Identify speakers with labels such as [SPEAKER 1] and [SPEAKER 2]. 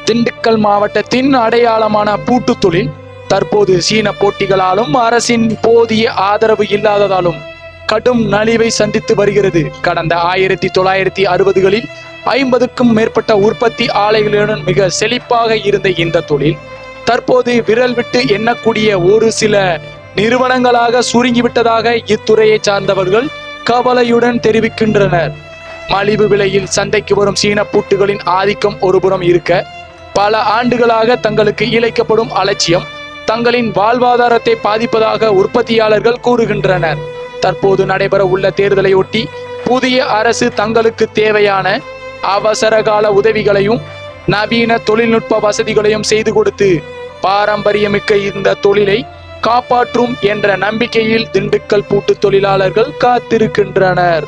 [SPEAKER 1] திண்டுக்கல் மாவட்டத்தின் அடையாளமான பூட்டு தொழில் தற்போது சீன போட்டிகளாலும் அரசின் போதிய ஆதரவு இல்லாததாலும் கடும் நலிவை சந்தித்து வருகிறது. கடந்த 1960களில் 50க்கும் மேற்பட்ட உற்பத்தி ஆலைகளுடன் மிக செழிப்பாக இருந்த இந்த தொழில் தற்போது விரல் விட்டு எண்ணக்கூடிய ஒரு சில நிறுவனங்களாக சுருங்கிவிட்டதாக இத்துறையை சார்ந்தவர்கள் கவலையுடன் தெரிவிக்கின்றனர். மலிவு விலையில் சந்தைக்கு வரும் சீன பூட்டுகளின் ஆதிக்கம் ஒருபுறம் இருக்க, பல ஆண்டுகளாக தங்களுக்கு இழைக்கப்படும் அலட்சியம் தங்களின் வாழ்வாதாரத்தை பாதிப்பதாக உற்பத்தியாளர்கள் கூறுகின்றனர். தற்போது நடைபெற உள்ள தேர்தலையொட்டி புதிய அரசு தங்களுக்கு தேவையான அவசரகால உதவிகளையும் நவீன தொழில்நுட்ப வசதிகளையும் செய்து கொடுத்து பாரம்பரியமிக்க இந்த தொழிலை காப்பாற்றும் என்ற நம்பிக்கையில் திண்டுக்கல் பூட்டு தொழிலாளர்கள் காத்திருக்கின்றனர்.